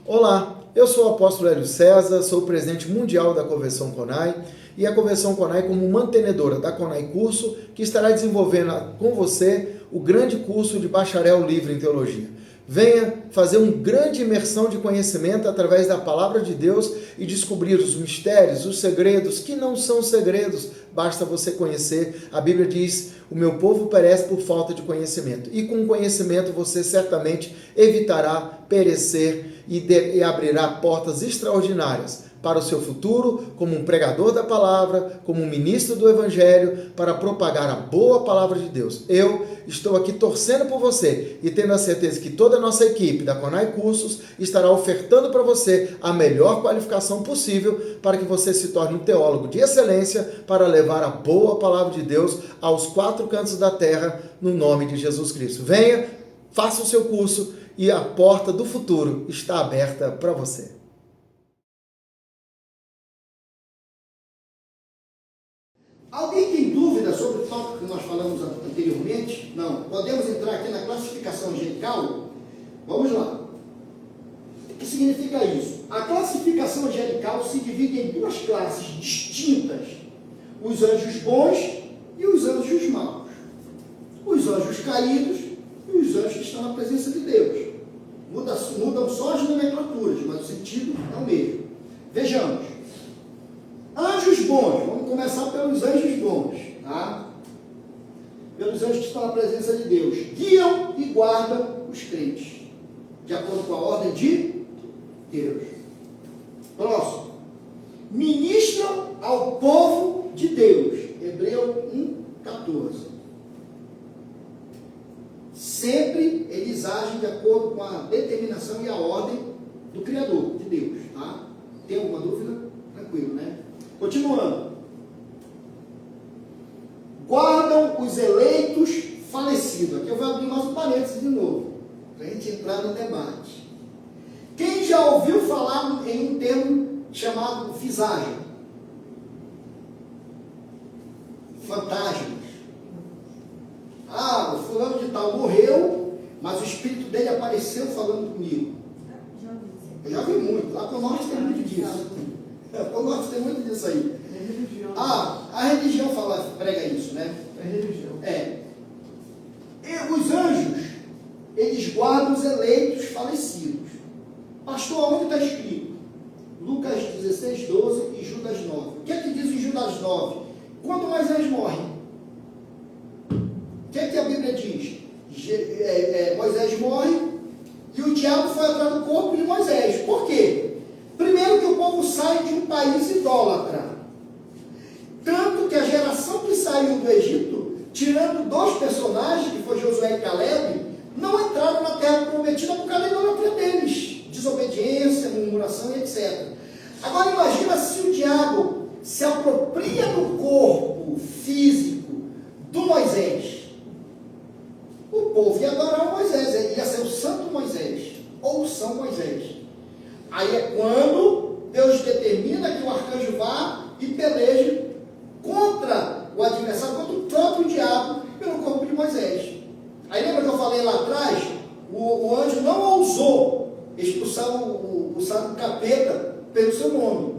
Olá, eu sou o apóstolo Hélio César, sou o presidente mundial da Convenção CONAI e a Convenção CONAI como mantenedora da CONAI Curso, que estará desenvolvendo com você o grande curso de bacharel livre em teologia. Venha fazer uma grande imersão de conhecimento através da palavra de Deus e descobrir os mistérios, os segredos, que não são segredos, basta você conhecer. A Bíblia diz, o meu povo perece por falta de conhecimento. E com conhecimento você certamente evitará perecer e abrirá portas extraordinárias para o seu futuro, como um pregador da palavra, como um ministro do evangelho, para propagar a boa palavra de Deus. Eu estou aqui torcendo por você e tendo a certeza que toda a nossa equipe da CONAI Cursos estará ofertando para você a melhor qualificação possível para que você se torne um teólogo de excelência para levar a boa palavra de Deus aos quatro cantos da terra, no nome de Jesus Cristo. Venha, faça o seu curso e a porta do futuro está aberta para você. Alguém tem dúvida sobre o tópico que nós falamos anteriormente? Não. Podemos entrar aqui na classificação angelical? Vamos lá. O que significa isso? A classificação angelical se divide em duas classes distintas: os anjos bons e os anjos maus. Os anjos caídos e os anjos que estão na presença de Deus. Mudam só as nomenclaturas, mas o sentido é o mesmo. Vejamos. Anjos bons, vamos começar pelos anjos bons, tá? Pelos anjos que estão na presença de Deus. Guiam e guardam os crentes, de acordo com a ordem de Deus. Próximo. Ministram ao povo de Deus. Hebreu 1:14. Sempre eles agem de acordo com a determinação e a ordem do Criador, de Deus, tá? Tem alguma dúvida? Tranquilo, né? Continuando. Guardam os eleitos falecidos. Aqui eu vou abrir mais um parênteses de novo, para a gente entrar no debate. Quem já ouviu falar em um termo chamado visagem? Fantasmas. Ah, o fulano de tal morreu, mas o espírito dele apareceu falando comigo. Eu já vi muito. Lá para o norte tem muito disso. O norte tem muito disso aí. A religião prega isso, né? É religião. E os anjos, eles guardam os eleitos falecidos. Pastor, onde está escrito? Lucas 16:12 e Judas 9. O que é que diz em Judas 9? Quando Moisés morre, o que é que a Bíblia diz? Moisés morre e o diabo foi atrás do corpo de Moisés. Por quê? Primeiro que o povo sai de um país idólatra. Tanto que a geração que saiu do Egito, tirando dois personagens, que foi Josué e Caleb, não entraram na terra prometida por causa da idolatria deles. Desobediência, murmuração e etc. Agora imagina se o diabo se apropria do corpo físico do Moisés. O povo ia adorar o Moisés, ia ser o santo Moisés, ou o São Moisés. Aí é quando Deus determina que o arcanjo vá e peleje contra o adversário, contra o próprio diabo, pelo corpo de Moisés. Aí lembra que eu falei lá atrás? O anjo não ousou expulsar o capeta pelo seu nome.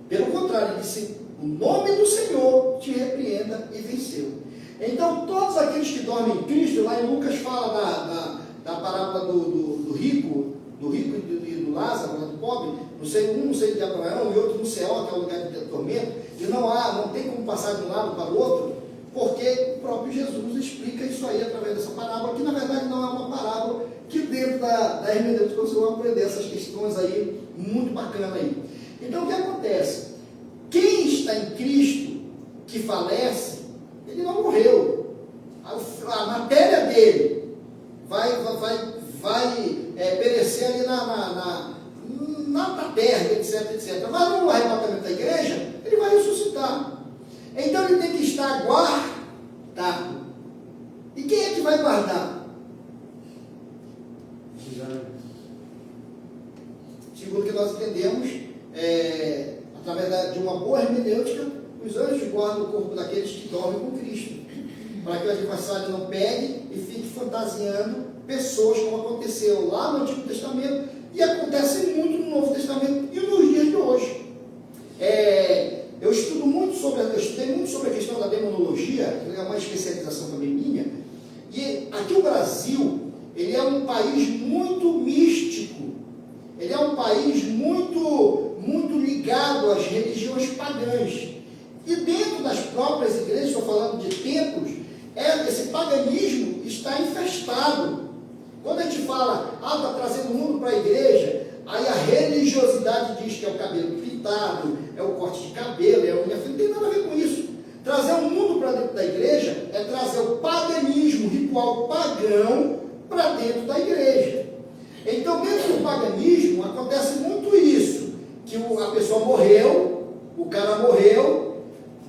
Pelo contrário, ele disse: o nome do Senhor te repreenda, e venceu. Então, todos aqueles que dormem em Cristo, lá em Lucas fala da parábola do rico e do Lázaro, do pobre, um no seio de Abraão e outro no céu, que é o lugar de tormento, e não tem como passar de um lado para o outro, porque o próprio Jesus explica isso aí através dessa parábola, que na verdade não é uma parábola, que dentro da hermenêutica você vai aprender essas questões aí, muito bacana aí. Então o que acontece? Quem está em Cristo, que falece, ele não morreu. A matéria dele vai perecer ali na terra, etc, etc. Mas no arrebatamento da igreja, ele vai ressuscitar. Então ele tem que estar guardado. E quem é que vai guardar? Segundo o que nós entendemos, através de uma boa hermenêutica, os anjos guardam o corpo daqueles que dormem com Cristo, para que o adversário não pegue e fique fantasiando pessoas, como aconteceu lá no Antigo Testamento E acontece muito no Novo Testamento e nos dias de hoje. Eu estudei muito sobre a questão da demonologia, que é uma especialização também minha, e aqui o Brasil, ele é um país muito místico, ele é um país muito ligado às religiões pagãs. E dentro das próprias igrejas, estou falando de templos, esse paganismo está infestado. Quando a gente fala, está trazendo o mundo para a igreja, aí a religiosidade diz que é o cabelo pintado, é o corte de cabelo, é a unha fina, não tem nada a ver com isso. Trazer o mundo para dentro da igreja é trazer o paganismo, o ritual pagão, para dentro da igreja. Então, dentro do paganismo, acontece muito isso, que a pessoa morreu, o cara morreu,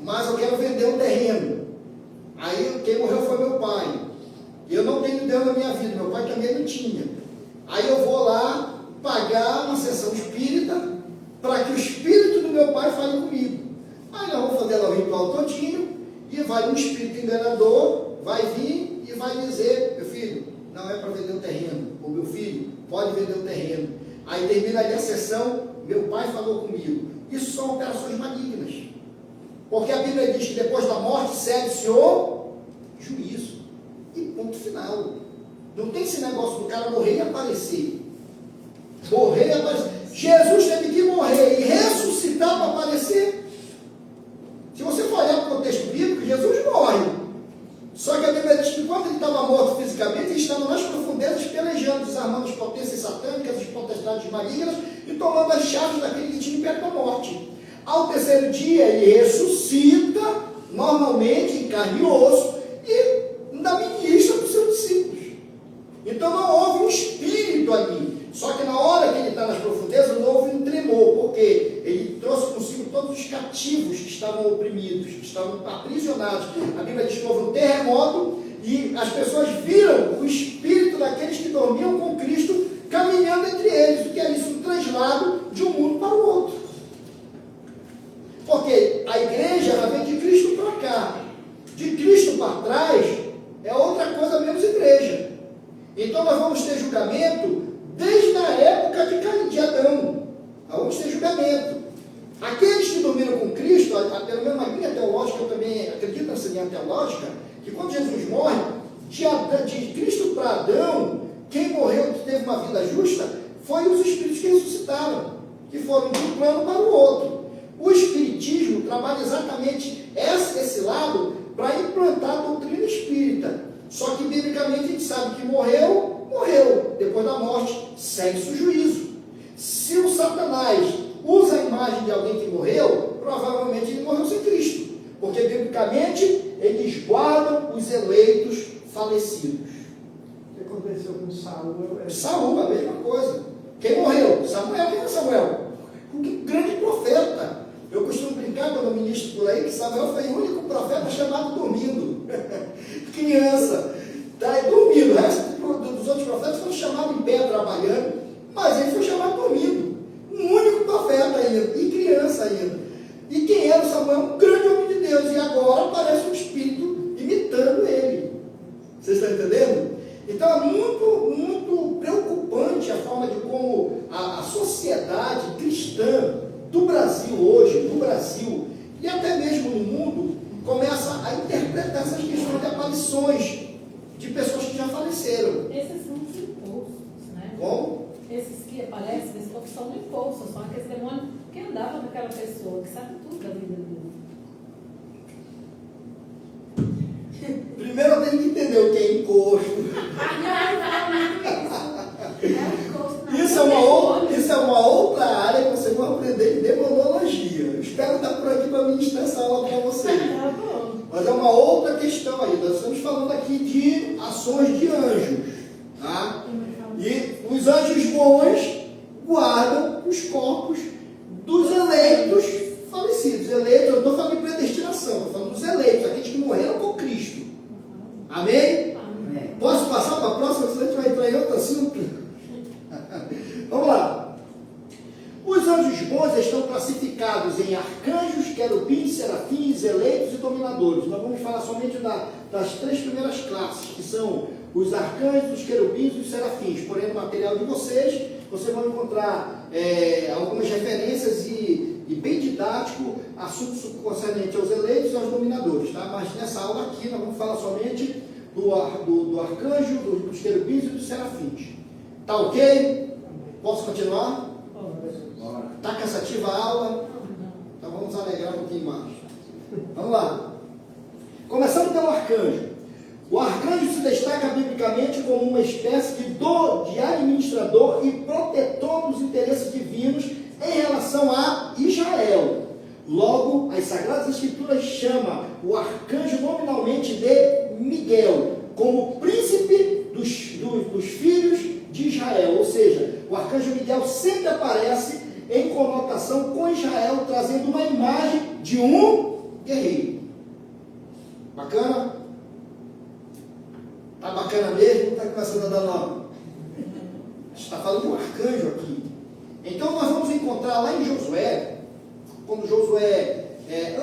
mas eu quero vender um terreno. Aí, quem morreu foi meu pai. Eu não tenho Deus na minha vida, meu pai também não tinha. Aí eu vou lá pagar uma sessão espírita para que o espírito do meu pai fale comigo. Aí nós vamos fazer lá o ritual todinho e vai um espírito enganador, vai vir e vai dizer, meu filho, não é para vender o terreno, ou meu filho, pode vender o terreno. Aí termina ali a sessão, meu pai falou comigo. Isso são operações malignas. Porque a Bíblia diz que depois da morte segue-se o juízo. E ponto final. Não tem esse negócio do cara morrer e aparecer. Morrer e aparecer. Jesus teve que morrer e ressuscitar para aparecer. Se você for olhar para o contexto bíblico, Jesus morre. Só que a Bíblia diz que quando ele estava morto fisicamente, ele estava nas profundezas pelejando, desarmando as potências satânicas, as potestades malignas e tomando as chaves daquele que tinha império da morte. Ao terceiro dia, ele ressuscita, normalmente em carne e osso, e ainda ministra para os seus discípulos. Então não houve um espírito ali. Só que na hora que ele está nas profundezas, não houve um tremor, porque ele trouxe consigo todos os cativos que estavam oprimidos, que estavam aprisionados. A Bíblia diz que houve um terremoto e as pessoas viram o espírito daqueles que dormiam com Cristo caminhando entre eles, o que é isso? Um traslado de um mundo para o outro. Porque a igreja, ela vem de Cristo para cá. De Cristo para trás, é outra coisa menos igreja. Então nós vamos ter julgamento desde a época de Adão. Nós vamos ter julgamento. Aqueles que dormiram com Cristo, pelo menos na linha teológica, eu também acredito nessa linha teológica, que quando Jesus morre, de Cristo para Adão, quem morreu, que teve uma vida justa, foi os espíritos que ressuscitaram, que foram de um plano para o outro. O espiritismo trabalha exatamente esse lado para implantar a doutrina espírita. Só que, biblicamente, a gente sabe que morreu. Depois da morte, segue-se o juízo. Se o Satanás usa a imagem de alguém que morreu, provavelmente ele morreu sem Cristo. Porque, biblicamente, eles guardam os eleitos falecidos. O que aconteceu com Saul? Saul, a mesma coisa. Quem morreu? Samuel. Quem é Samuel? Um grande profeta. Eu costumo brincar quando eu ministro por aí que Samuel foi o único profeta chamado dormindo. Criança. Está dormindo. O resto dos outros profetas foram chamados em pé trabalhando, mas ele foi chamado dormindo. Um único profeta ainda. E criança ainda. E quem era Samuel? Um grande homem de Deus. E agora aparece um espírito imitando ele. Vocês estão entendendo? Então é muito preocupante a forma de como a sociedade cristã do Brasil hoje, no Brasil, e até mesmo no mundo, começa a interpretar essas questões de aparições de pessoas que já faleceram. Esses são os impulsos, né? Como? Esses que aparecem, esses são impulsos, são aqueles demônios que andavam com aquela pessoa, que sabe tudo da vida dele. Primeiro eu tenho que entender o que é encosto. Isso é uma outra área que vocês vão aprender em demonologia. Eu espero estar por aqui para ministrar essa aula para vocês. Mas é uma outra questão aí. Nós estamos falando aqui de ações de anjos. Tá? E os anjos bons guardam os corpos dos eleitos falecidos. Eleitos, eu não estou falando de predestinação, estou falando dos eleitos, aqueles que morreram com Cristo. Amém? Amém. Posso passar para a próxima, senão a gente vai entrar em outro assunto? Vamos lá. Os anjos bons estão classificados em arcanjos, querubins, serafins, eleitos e dominadores. Nós vamos falar somente das três primeiras classes, que são os arcanjos, os querubins e os serafins. Porém, no material de vocês, vocês vão encontrar algumas referências e bem didático, assuntos concernentes aos eleitos e aos dominadores, tá? Mas nessa aula aqui nós vamos falar somente do arcanjo, dos querubins e dos serafins. Tá ok? Posso continuar? Tá cansativa a aula? Então vamos alegrar um pouquinho mais. Vamos lá. Começando pelo arcanjo. O arcanjo se destaca biblicamente como uma espécie de administrador e protetor dos interesses divinos em relação a Israel. Logo, as Sagradas Escrituras chamam o arcanjo nominalmente de Miguel, como príncipe dos filhos de Israel. Ou seja, o arcanjo Miguel sempre aparece em conotação com Israel, trazendo uma imagem de um guerreiro. Bacana? Tá bacana mesmo? Não está começando a dar não. A gente está falando de um arcanjo aqui. Então nós vamos encontrar lá em Josué, quando Josué,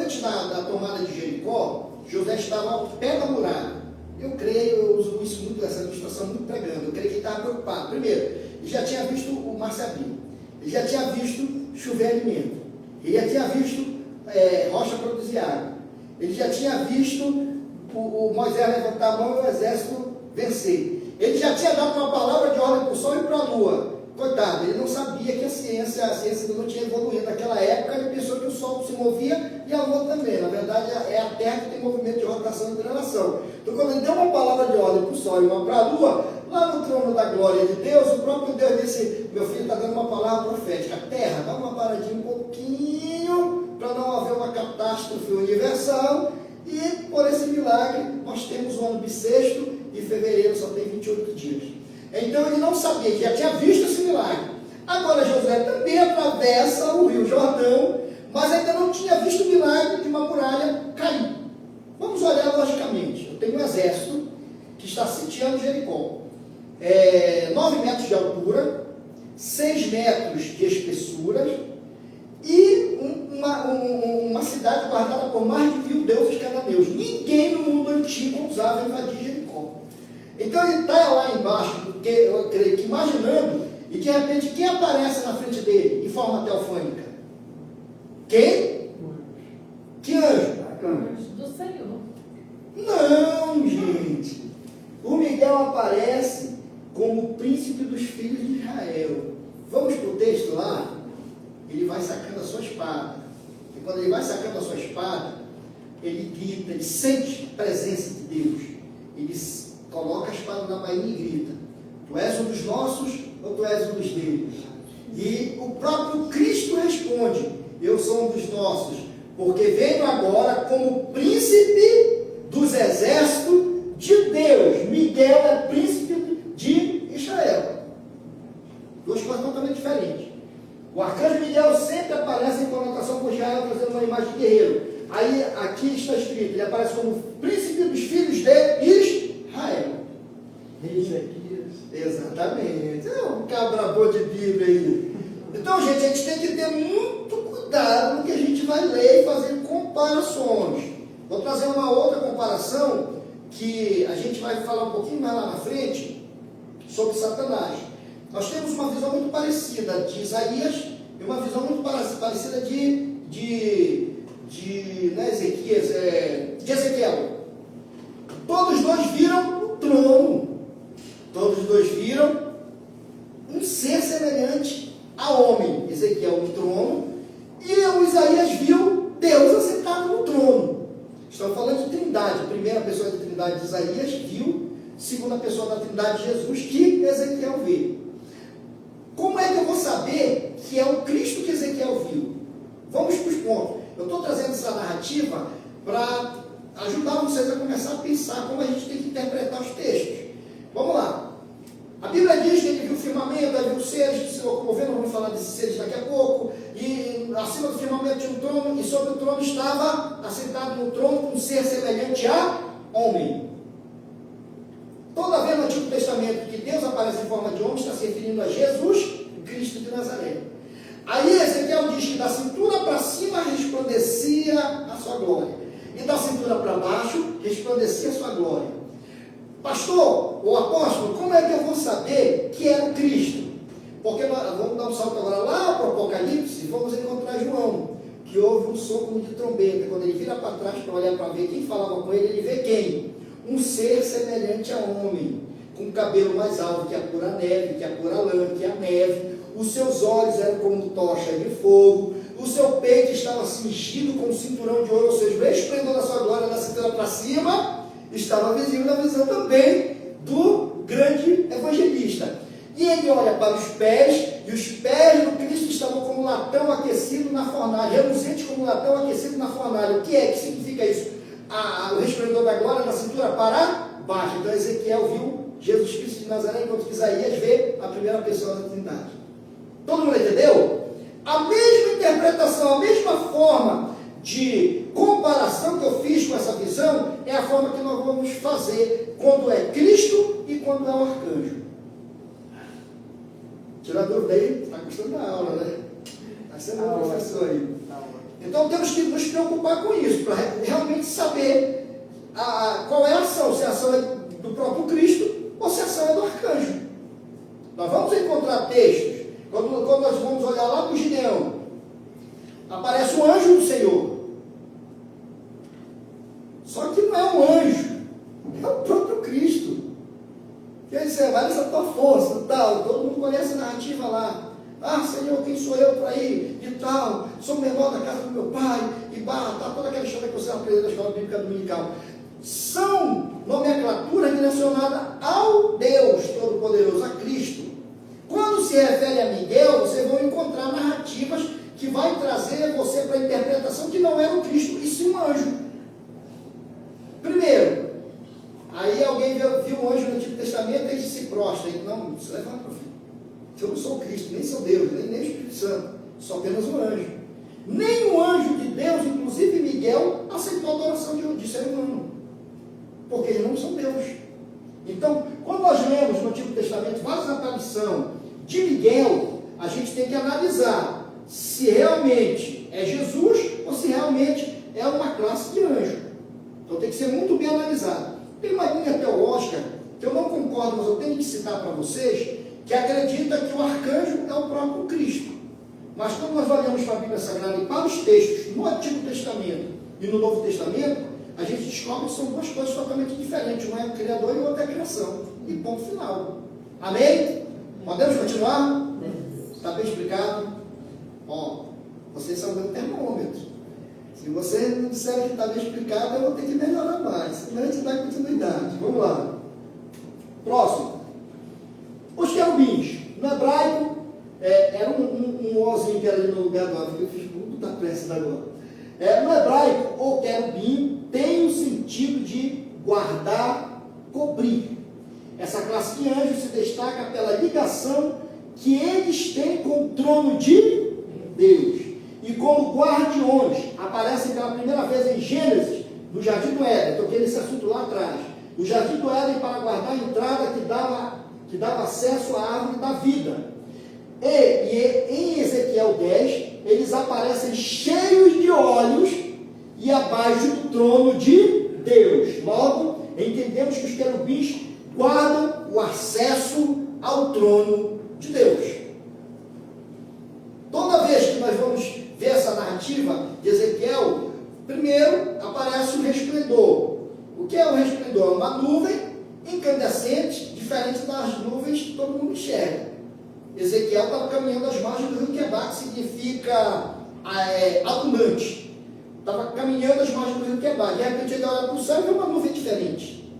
antes da tomada de Jericó, Josué estava ao pé da muralha. Eu uso isso muito, essa ilustração muito pregando. Eu creio que ele estava preocupado. Primeiro, ele já tinha visto o mar se abrir. Ele já tinha visto chover alimento. Ele já tinha visto rocha produzir água. Ele já tinha visto o Moisés levantar a mão e o exército vencer. Ele já tinha dado uma palavra de ordem para o sol e para a lua. Coitado, ele não sabia que a ciência não tinha evoluído naquela época. Ele pensou que o sol se movia e a lua também. Na verdade, é a Terra que tem movimento de rotação e translação. Então, quando ele deu uma palavra de ordem para o sol e uma para a lua, lá no trono da glória de Deus, o próprio Deus disse: meu filho está dando uma palavra profética. Terra, dá uma paradinha um pouquinho, para não haver uma catástrofe universal. E por esse milagre, nós temos o ano bissexto e fevereiro só tem 28 dias. Então ele não sabia, que já tinha visto esse milagre. Agora Josué também atravessa o Rio Jordão, mas ainda não tinha visto o milagre de uma muralha cair. Vamos olhar logicamente. Eu tenho um exército que está sitiando Jericó. 9 metros de altura, 6 metros de espessura e uma cidade guardada por mais de 1000 deuses cananeus. Ninguém no mundo antigo ousava invadir Jericó. Então ele está lá embaixo, porque eu creio que imaginando, e de repente quem aparece na frente dele, em forma teofânica? Quem? Que anjo? Do Senhor. Não, gente. O Miguel aparece como príncipe dos filhos de Israel. Vamos para o texto lá? Ele vai sacando a sua espada. E quando ele vai sacando a sua espada, ele grita, ele sente a presença de Deus. Ele coloca a espada na bainha e grita: tu és um dos nossos ou tu és um dos deles? E o próprio Cristo responde: eu sou um dos nossos, porque venho agora como príncipe dos exércitos de Deus. Miguel é príncipe de Israel. Duas coisas totalmente diferentes. O arcanjo Miguel sempre aparece em conotação com Israel, trazendo uma imagem de guerreiro. Aí aqui está escrito, ele aparece como príncipe dos filhos de Israel. Exatamente. É um cabra-bô de Bíblia aí. Então, gente, a gente tem que ter muito cuidado no que a gente vai ler e fazer comparações. Vou trazer uma outra comparação que a gente vai falar um pouquinho mais lá na frente sobre Satanás. Nós temos uma visão muito parecida de Isaías e uma visão muito parecida de Ezequiel. Todos dois viram o trono. Todos dois viram um ser semelhante a homem. Ezequiel no trono e o Isaías viu Deus assentado no trono. Estamos falando de trindade. Primeira pessoa da trindade de Isaías viu, segunda pessoa da trindade de Jesus que Ezequiel vê. Como é que eu vou saber que é o Cristo que Ezequiel viu? Vamos para os pontos. Eu estou trazendo essa narrativa para ajudar vocês a começar a pensar como a gente tem que interpretar os textos. Vamos lá. A Bíblia diz que ele viu o firmamento, ele viu seres que se locomovendo, vamos falar desses seres daqui a pouco, e acima do firmamento tinha um trono, e sobre o trono estava assentado no trono um ser semelhante a homem. Toda vez no Antigo Testamento que Deus aparece em forma de homem, está se referindo a Jesus, Cristo de Nazaré. Aí Ezequiel diz que da cintura para cima resplandecia a sua glória, e da cintura para baixo resplandecia a sua glória. Pastor, ou apóstolo, como é que eu vou saber que era o Cristo? Porque nós vamos dar um salto agora lá para o Apocalipse e vamos encontrar João, que houve um som como de trombeta. Quando ele vira para trás para olhar para ver quem falava com ele vê quem? Um ser semelhante a homem, com cabelo mais alto que a pura neve, que a pura lã, que a neve. Os seus olhos eram como tocha de fogo. O seu peito estava cingido com um cinturão de ouro, ou seja, o esplendor da sua glória da cintura para cima estava visível na visão também do grande evangelista. E ele olha para os pés, e os pés do Cristo estavam como latão aquecido na fornalha, reluzente como latão aquecido na fornalha. O que é que significa isso? O resplendor da glória da cintura para baixo. Então Ezequiel viu Jesus Cristo de Nazaré, enquanto Isaías vê a primeira pessoa da Trindade. Todo mundo entendeu? A mesma interpretação, a mesma forma de comparação que eu fiz com essa visão é a forma que nós vamos fazer quando é Cristo e quando é o arcanjo. Tira a dúvida aí, está gostando da aula, né? Está sendo um professor aí. Então temos que nos preocupar com isso, para realmente saber qual é a ação, se a ação é do próprio Cristo ou se a ação é do arcanjo. Nós vamos encontrar textos, quando nós vamos olhar lá para o Gideão, aparece o anjo do Senhor. Só que não é um anjo, é o próprio Cristo. Quer dizer, vai nessa tua força e tal, todo mundo conhece a narrativa lá. Ah, Senhor, quem sou eu para ir? E tal, sou menor da casa do meu pai, e tá toda aquela história que você aprendeu na escola bíblica dominical. São nomenclaturas direcionadas ao Deus Todo-Poderoso, a Cristo. Quando se refere a Miguel, vocês vão encontrar narrativas que vai trazer você para a interpretação que não era o Cristo, e sim um anjo. Primeiro, aí alguém viu um anjo no Antigo Testamento e se prostra. E não, isso levanta para o filho. Eu não sou Cristo, nem sou Deus, nem o Espírito Santo, sou apenas um anjo. Nem o anjo de Deus, inclusive Miguel, aceitou a adoração de ser humano, porque eles não são Deus. Então, quando nós lemos no Antigo Testamento várias aparições de Miguel, a gente tem que analisar se realmente é Jesus ou se realmente é uma classe de anjo. Então tem que ser muito bem analisado. Tem uma linha teológica que eu não concordo, mas eu tenho que citar para vocês, que acredita que o arcanjo é o próprio Cristo. Mas quando nós olhamos para a Bíblia Sagrada e para os textos no Antigo Testamento e no Novo Testamento, a gente descobre que são duas coisas totalmente diferentes. Um é o Criador e o outro é a criação. E ponto final. Amém? Podemos continuar? Está bem explicado? Ó, vocês são o meu termômetro. Se você não disser que está bem explicado, eu vou ter que melhorar mais. Senão a gente dá continuidade. Vamos lá. Próximo. Os querubins. No hebraico, era um ozinho que era ali no lugar do ave, que eu fiz tudo da pressa agora. No hebraico, o querubim tem o sentido de guardar, cobrir. Essa classe de anjos se destaca pela ligação que eles têm com o trono de Deus. E como guardiões, aparecem pela primeira vez em Gênesis, no Jardim do Éden. Toquei nesse assunto lá atrás. O Jardim do Éden para guardar a entrada que dava acesso à árvore da vida. E em Ezequiel 10, eles aparecem cheios de olhos e abaixo do trono de Deus. Logo, entendemos que os querubins guardam o acesso ao trono de Deus. Toda vez que nós vamos ver essa narrativa de Ezequiel, primeiro aparece o resplendor. O que é o resplendor? Uma nuvem incandescente, diferente das nuvens que todo mundo enxerga. Ezequiel estava caminhando às margens do rio Quebar, que significa abundante. Estava caminhando às margens do rio Quebar. De repente ele olha para o céu e vê uma nuvem diferente.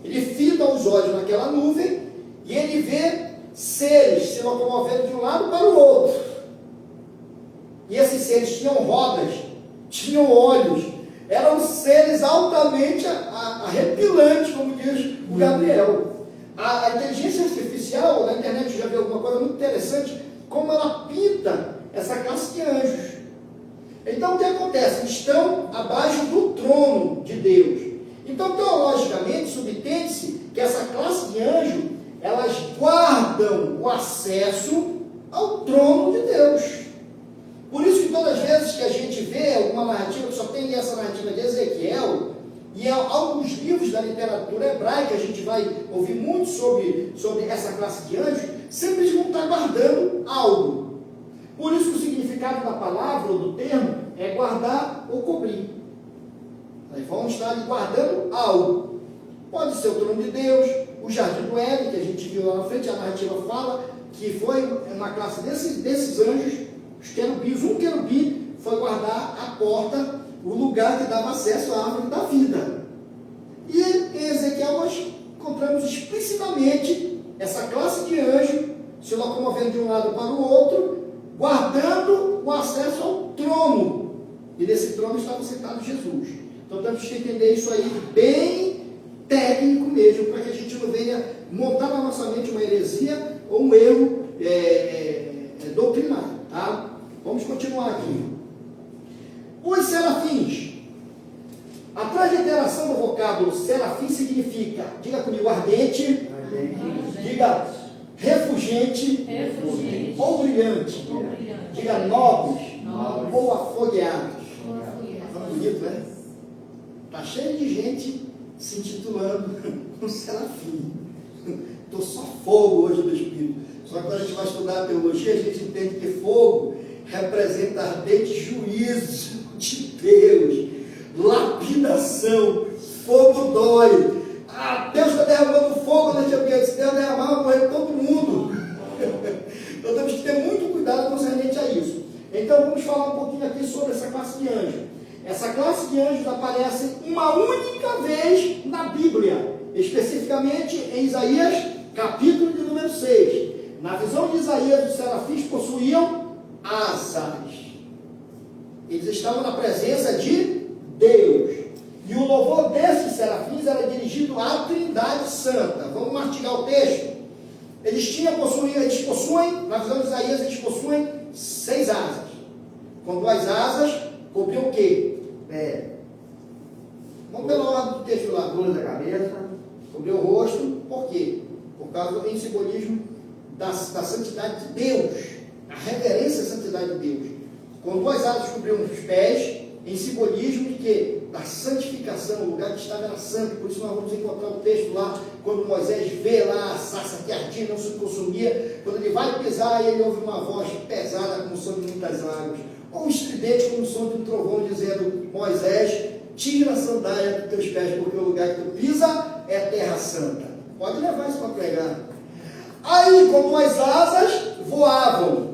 Ele fita os olhos naquela nuvem e ele vê seres se locomovendo de um lado para o outro. E esses seres tinham rodas, tinham olhos, eram seres altamente arrepilantes, como diz o Gabriel. A inteligência artificial, na internet já viu alguma coisa muito interessante, como ela pinta essa classe de anjos. Então o que acontece? Estão abaixo do trono de Deus. Então, teologicamente, subtende-se que essa classe de anjo, elas guardam o acesso ao trono de Deus. Por isso que todas as vezes que a gente vê alguma narrativa, que só tem essa narrativa de Ezequiel, E alguns livros da literatura hebraica, a gente vai ouvir muito sobre essa classe de anjos, sempre eles vão estar guardando algo. Por isso que o significado da palavra ou do termo é guardar ou cobrir. Eles vão estar ali guardando algo. Pode ser o trono de Deus, o jardim do Éden, que a gente viu lá na frente, a narrativa fala que foi uma classe desses anjos, os querubins. Um querubim foi guardar a porta, o lugar que dava acesso à árvore da vida. E em Ezequiel nós encontramos explicitamente essa classe de anjo se locomovendo de um lado para o outro, guardando o acesso ao trono. E nesse trono estava sentado Jesus. Então temos que entender isso aí bem técnico mesmo, para que a gente não venha montar na nossa mente uma heresia ou um erro doutrinário. Tá? Vamos continuar aqui. Os serafins. A transliteração do vocábulo serafim significa, diga comigo, ardente, diga refulgente, ou brilhante, diga nobres, ou afogueados. Tá bonito, né? Está cheio de gente se intitulando um serafim. Estou só fogo hoje do Espírito. Só que quando a gente vai estudar a teologia, a gente entende que fogo representa ardente juízo de Deus, lapidação, fogo dói. Deus está derramando fogo neste ambiente. Se Deus derramar, vai morrer todo mundo. Então temos que ter muito cuidado concernente a isso. Então vamos falar um pouquinho aqui sobre essa classe de anjos. Essa classe de anjos aparece uma única vez na Bíblia, especificamente em Isaías, capítulo de número 6. Na visão de Isaías, os serafins possuíam asas. Eles estavam na presença de Deus. E o louvor desses serafins era dirigido à Trindade Santa. Vamos mastigar o texto. Eles possuem, na visão de Isaías, eles possuem 6 asas. Com 2 asas, cobriam o quê? Vamos pela ordem do texto lá. Luz da cabeça. Cobriu o rosto. Por quê? Por causa do simbolismo da santidade de Deus. A reverência à santidade de Deus. Com 2 asas cobriam os pés, em simbolismo de quê? Da santificação. O lugar que estava era santo. Por isso nós vamos encontrar o texto lá, quando Moisés vê lá a sarça que ardia, não se consumia. Quando ele vai pisar, ele ouve uma voz pesada como o som de muitas águas. Ou estridente como o som de um trovão, dizendo: Moisés, tira a sandália dos teus pés, porque o lugar que tu pisa é terra santa. Pode levar isso para pregar. Aí, com 2 asas, voavam.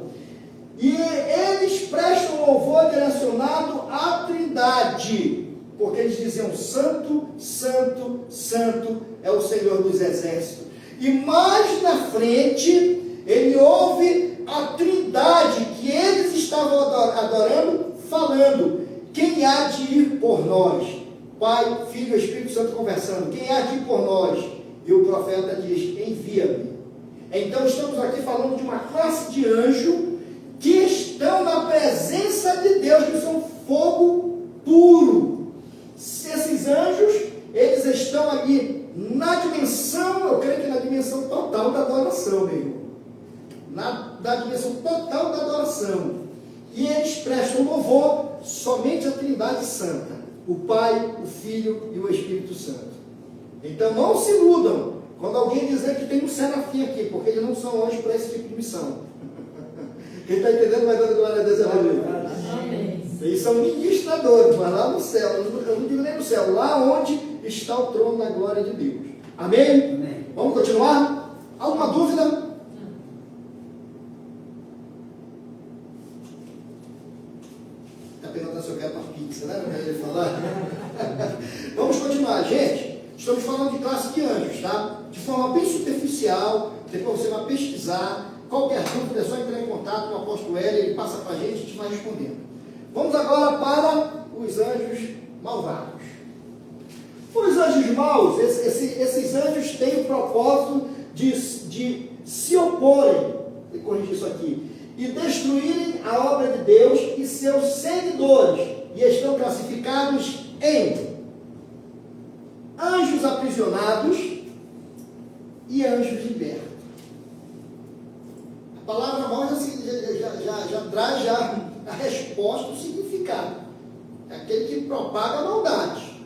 E eles prestam louvor direcionado à Trindade, porque eles diziam: Santo, Santo, Santo é o Senhor dos Exércitos. E mais na frente, ele ouve a Trindade que eles estavam adorando, falando: quem há de ir por nós? Pai, Filho e Espírito Santo conversando: quem há de ir por nós? E o profeta diz: envia-me. Então estamos aqui falando de uma classe de anjo que estão na presença de Deus, que são fogo puro. Esses anjos, eles estão ali na dimensão, eu creio que na dimensão total da adoração, meu irmão. Na dimensão total da adoração. E eles prestam louvor somente à Trindade Santa, o Pai, o Filho e o Espírito Santo. Então não se iludam quando alguém dizer que tem um serafim aqui, porque eles não são anjos para esse tipo de missão. Quem está entendendo vai dando glória a Deus. Amém. Eles são ministradores, mas lá no céu, eu não digo nem no céu, lá onde está o trono da glória de Deus. Amém? Amém. Vamos continuar? Alguma dúvida? Está perguntando se eu quero uma pizza, né? Não quero falar. Vamos continuar, gente. Estamos falando de classe de anjos, tá? De forma bem superficial. Depois você vai pesquisar. Qualquer dúvida é só entrar em contato com o apóstolo Hélio, ele passa para a gente vai respondendo. Vamos agora para os anjos malvados. Os anjos maus, esses anjos têm o propósito de se oporem, vou corrigir isso aqui, e destruírem a obra de Deus e seus seguidores, e estão classificados em anjos aprisionados e anjos libertos. A palavra mal já traz a resposta, o significado. É aquele que propaga a maldade.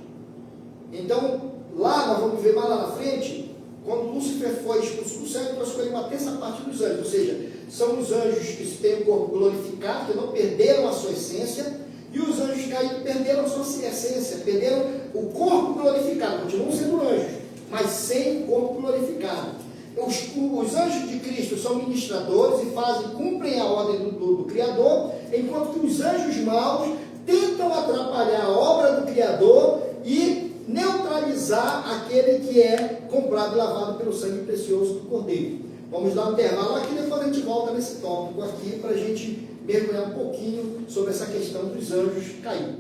Então, lá nós vamos ver mais lá na frente, quando Lúcifer foi expulso do céu, ele trouxe com ele uma terça parte dos anjos, ou seja, são os anjos que têm o corpo glorificado, que não perderam a sua essência, e os anjos caídos perderam a sua essência, perderam o corpo glorificado, continuam sendo anjos, mas sem o corpo glorificado. Os anjos de Cristo são ministradores e cumprem a ordem do Criador, enquanto que os anjos maus tentam atrapalhar a obra do Criador e neutralizar aquele que é comprado e lavado pelo sangue precioso do Cordeiro. Vamos dar um intervalo aqui, depois a gente volta nesse tópico aqui para a gente mergulhar um pouquinho sobre essa questão dos anjos caídos.